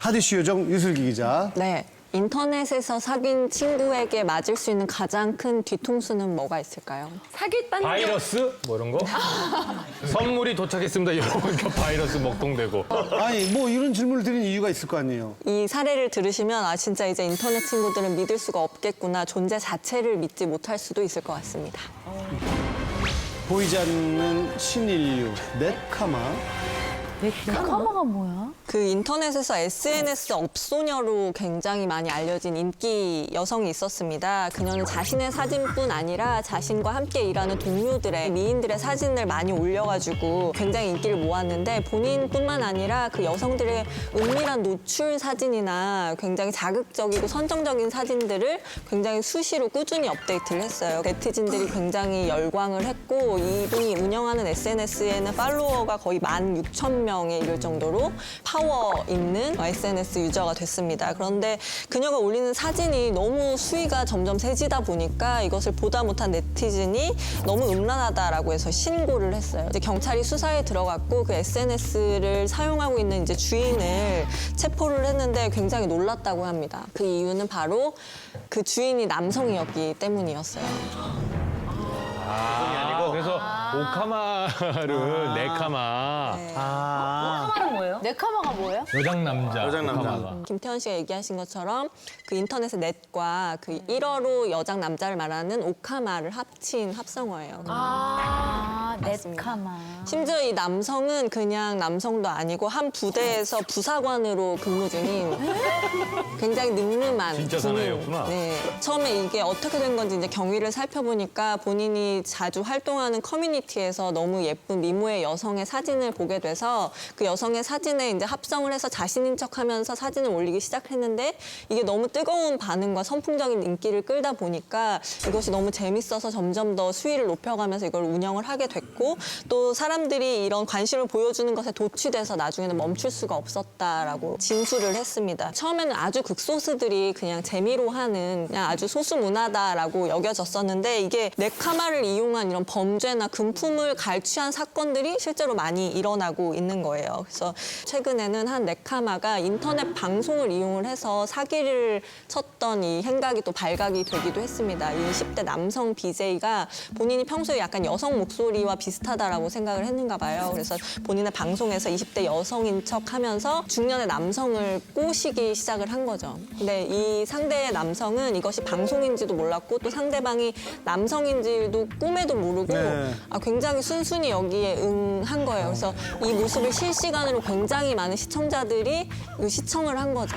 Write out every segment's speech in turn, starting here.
핫이슈 요정 유슬기 기자. 네. 인터넷에서 사귄 친구에게 맞을 수 있는 가장 큰 뒤통수는 뭐가 있을까요? 사귀었다는 바이러스? 뭐 이런 거? 선물이 도착했습니다. 여러분과 바이러스 먹통되고. 아니 뭐 이런 질문을 드린 이유가 있을 거 아니에요. 이 사례를 들으시면 아 진짜 이제 인터넷 친구들은 믿을 수가 없겠구나. 존재 자체를 믿지 못할 수도 있을 것 같습니다. 보이지 않는 신인류 넷카마. 카마가 뭐야? 그 인터넷에서 SNS 업소녀로 굉장히 많이 알려진 인기 여성이 있었습니다. 그녀는 자신의 사진뿐 아니라 자신과 함께 일하는 동료들의 미인들의 사진을 많이 올려가지고 굉장히 인기를 모았는데 본인뿐만 아니라 그 여성들의 은밀한 노출 사진이나 굉장히 자극적이고 선정적인 사진들을 굉장히 수시로 꾸준히 업데이트를 했어요. 네티즌들이 굉장히 열광을 했고 이분이 운영하는 SNS에는 팔로워가 거의 16,000명에 이를 정도로 파워 있는 SNS 유저가 됐습니다. 그런데 그녀가 올리는 사진이 너무 수위가 점점 세지다 보니까 이것을 보다 못한 네티즌이 너무 음란하다라고 해서 신고를 했어요. 이제 경찰이 수사에 들어갔고 그 SNS를 사용하고 있는 이제 주인을 체포를 했는데 굉장히 놀랐다고 합니다. 그 이유는 바로 그 주인이 남성이었기 때문이었어요. 그래서 오카마를 네카마. 네. 카마는 뭐예요? 내 카마가 뭐예요? 여장 남자. 김태현 씨가 얘기하신 것처럼 그 인터넷의 넷과 그 1어로 여장 남자를 말하는 오카마를 합친 합성어예요. 내 맞습니다. 카마. 심지어 이 남성은 그냥 남성도 아니고 한 부대에서 부사관으로 근무 중인 굉장히 늠름한 진짜 사나이였구나. 네. 처음에 이게 어떻게 된 건지 이제 경위를 살펴보니까 본인이 자주 활동하는 커뮤니티에서 너무 예쁜 미모의 여성의 사진을 보게 돼서 그 여성의 사진에 이제 합성을 해서 자신인 척하면서 사진을 올리기 시작했는데 이게 너무 뜨거운 반응과 선풍적인 인기를 끌다 보니까 이것이 너무 재밌어서 점점 더 수위를 높여가면서 이걸 운영을 하게 됐고 또 사람들이 이런 관심을 보여주는 것에 도취돼서 나중에는 멈출 수가 없었다라고 진술을 했습니다. 처음에는 아주 극소수들이 그냥 재미로 하는 그냥 아주 소수 문화다라고 여겨졌었는데 이게 네카마를 이용한 이런 범죄나 금품을 갈취한 사건들이 실제로 많이 일어나고 있는 거예요. 그래서 최근에는 한 네카마가 인터넷 방송을 이용을 해서 사기를 쳤던 이 행각이 또 발각이 되기도 했습니다. 이 20대 남성 BJ가 본인이 평소에 약간 여성 목소리와 비슷하다라고 생각을 했는가 봐요. 그래서 본인의 방송에서 20대 여성인 척하면서 중년의 남성을 꼬시기 시작을 한 거죠. 근데 이 상대의 남성은 이것이 방송인지도 몰랐고 또 상대방이 남성인지도 꿈에도 모르고 네. 굉장히 순순히 여기에 응한 거예요. 그래서 이 모습을 실시간으로 굉장히 많은 시청자들이 시청을 한 거죠.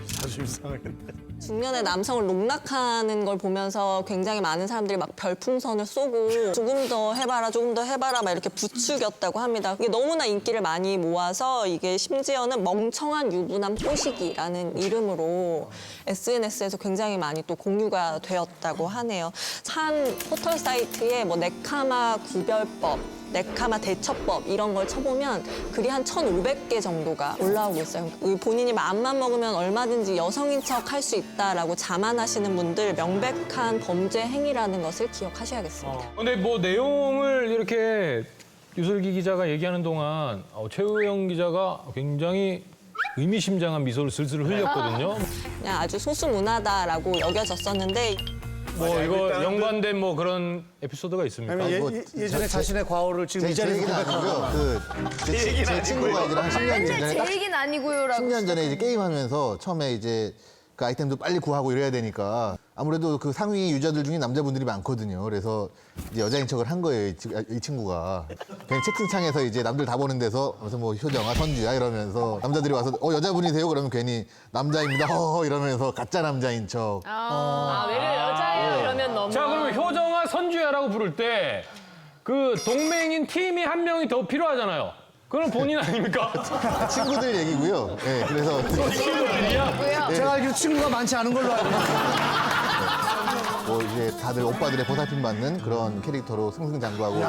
자존심 상하겠네. 중년의 남성을 농락하는 걸 보면서 굉장히 많은 사람들이 막 별풍선을 쏘고 조금 더 해봐라, 조금 더 해봐라 막 이렇게 부추겼다고 합니다. 이게 너무나 인기를 많이 모아서 이게 심지어는 멍청한 유부남 꼬시기라는 이름으로 SNS에서 굉장히 많이 또 공유가 되었다고 하네요. 한 포털 사이트에 뭐 네카마 구별법, 네카마 대처법 이런 걸 쳐보면 글이 한 1,500개 정도가 올라오고 있어요. 본인이 마음만 먹으면 얼마든지 여성인 척 할 수 있다라고 자만하시는 분들 명백한 범죄 행위라는 것을 기억하셔야겠습니다. 근데 뭐 내용을 이렇게 유슬기 기자가 얘기하는 동안 최우영 기자가 굉장히 의미심장한 미소를 슬슬 흘렸거든요. 그냥 아주 소수 문화다라고 여겨졌었는데 뭐 이거 연관된 뭐 그런 에피소드가 있습니까? 아니면 예전에 자신의 과오를 지금 이 제 자리에서 얘기는 고백하고. 아니고요. 제 친구가 이제 한 10년 전에 제 얘기는 아니고요라고. 10년 전에 이제 게임하면서 처음에 이제 그 아이템도 빨리 구하고 이래야 되니까 아무래도 그 상위 유저들 중에 남자분들이 많거든요. 그래서 이제 여자인 척을 한 거예요, 이 친구가. 그냥 채팅창에서 이제 남들 다 보는 데서 무슨 뭐 효정아, 선주야 이러면서 남자들이 와서 여자분이세요? 그러면 괜히 남자입니다. 허허 이러면서 가짜 남자인 척. 외려 여자예요 이러면 너무. 자, 그러면 효정아, 선주야라고 부를 때 그 동맹인 팀이 한 명이 더 필요하잖아요. 그럼 본인 아닙니까? 친구들 얘기고요. 네, 그래서 친구들이야? 제가 알기로 친구가 많지 않은 걸로 알고 있어요. 뭐 이제 다들 오빠들의 보살핌 받는 그런 캐릭터로 승승장구하고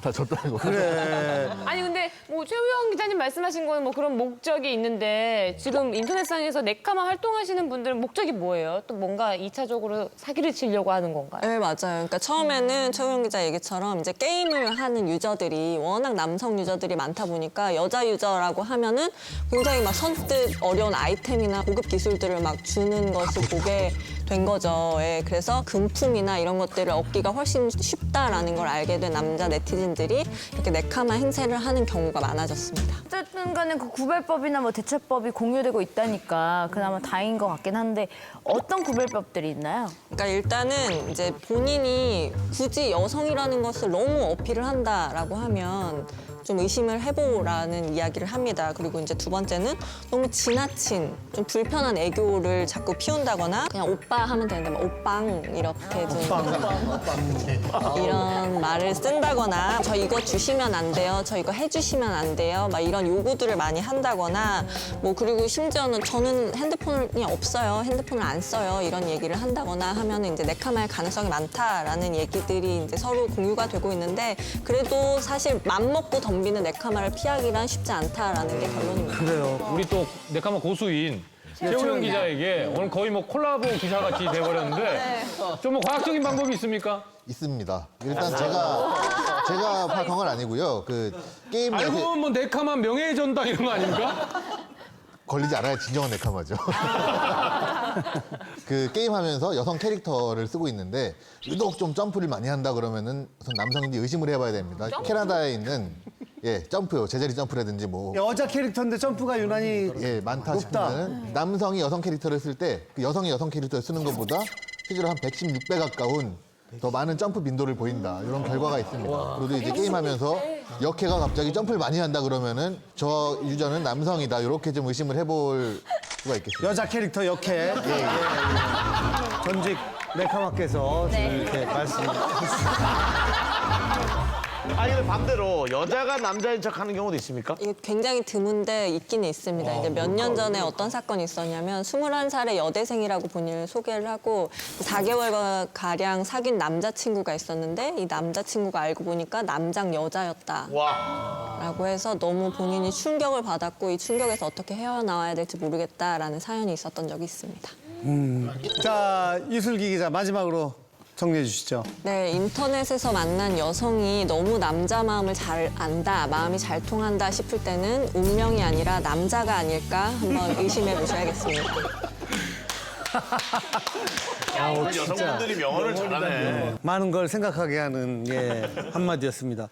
다 졌다고. 그래. 아니 근데 뭐 최우영 기자님 말씀하신 거는 뭐 그런 목적이 있는데 지금 인터넷상에서 네카마 활동하시는 분들은 목적이 뭐예요? 또 뭔가 2차적으로 사기를 치려고 하는 건가요? 네, 맞아요. 그러니까 처음에는 최우영 기자 얘기처럼 이제 게임을 하는 유저들이 워낙 남성 유저들이 많다 보니까 여자 유저라고 하면은 굉장히 막 선뜻 어려운 아이템이나 고급 기술들을 막 주는 것을 보게 된 거죠. 예, 그래서 금품이나 이런 것들을 얻기가 훨씬 쉽다라는 걸 알게 된 남자 네티즌들이 이렇게 네카마 행세를 하는 경우가 많아졌습니다. 어쨌든 간에 그 구별법이나 뭐 대처법이 공유되고 있다니까 그나마 다행인 것 같긴 한데 어떤 구별법들이 있나요? 그러니까 일단은 이제 본인이 굳이 여성이라는 것을 너무 어필을 한다라고 하면 좀 의심을 해보라는 이야기를 합니다. 그리고 이제 두 번째는 너무 지나친 좀 불편한 애교를 자꾸 피운다거나 그냥 오빠 하면 되는데 막 오빵 이렇게 좀 이런 말을 쓴다거나 저 이거 주시면 안 돼요. 저 이거 해주시면 안 돼요. 막 이런 요구들을 많이 한다거나 뭐 그리고 심지어는 저는 핸드폰이 없어요. 핸드폰을 안 써요. 이런 얘기를 한다거나 하면은 이제 네카마일 가능성이 많다라는 얘기들이 이제 서로 공유가 되고 있는데 그래도 사실 맘먹고 덤비는 네카마를 피하기란 쉽지 않다라는 게 결론입니다. 그래요. 우리 또 네카마 고수인 최우영 기자에게 오늘 거의 뭐 콜라보 기사같이 돼버렸는데 좀 뭐 과학적인 방법이 있습니까? 있습니다. 일단 제가 파악한 건 아니고요. 그 게임 알고 보면 뭐 네카마 명예의 전당 이런 거 아닙니까? 걸리지 않아야 진정한 네카마죠. 그 게임하면서 여성 캐릭터를 쓰고 있는데 유독 좀 점프를 많이 한다 그러면은 우선 남성인지 의심을 해봐야 됩니다. 캐나다에 있는 점프요. 제자리 점프라든지 뭐 여자 캐릭터인데 점프가 유난히 많다 높다. 싶으면 남성이 여성 캐릭터를 쓸 때 그 여성이 여성 캐릭터를 쓰는 것보다 실제로 한 116배 가까운 더 많은 점프 빈도를 보인다. 이런 결과가 있습니다. 그리고 이제 게임하면서 역해가 갑자기 점프를 많이 한다 그러면은 저 유저는 남성이다. 이렇게 좀 의심을 해볼 수가 있겠습니다. 여자 캐릭터 역해. 전직 네카마께서 지금 이렇게 말씀하셨습니다. 아니 근데 반대로 여자가 남자인 척하는 경우도 있습니까? 이게 굉장히 드문데 있기는 있습니다. 이제 몇 년 전에 어떤 사건이 있었냐면 21살의 여대생이라고 본인을 소개를 하고 4개월 가량 사귄 남자친구가 있었는데 이 남자친구가 알고 보니까 남장 여자였다라고 와. 해서 너무 본인이 충격을 받았고 이 충격에서 어떻게 헤어나와야 될지 모르겠다라는 사연이 있었던 적이 있습니다. 자, 이슬기 기자 마지막으로 정리해 주시죠. 네, 인터넷에서 만난 여성이 너무 남자 마음을 잘 안다, 마음이 잘 통한다 싶을 때는 운명이 아니라 남자가 아닐까 한번 의심해 보셔야겠습니다. 여성분들이 명언을 잘하네. 많은 걸 생각하게 하는 한마디였습니다.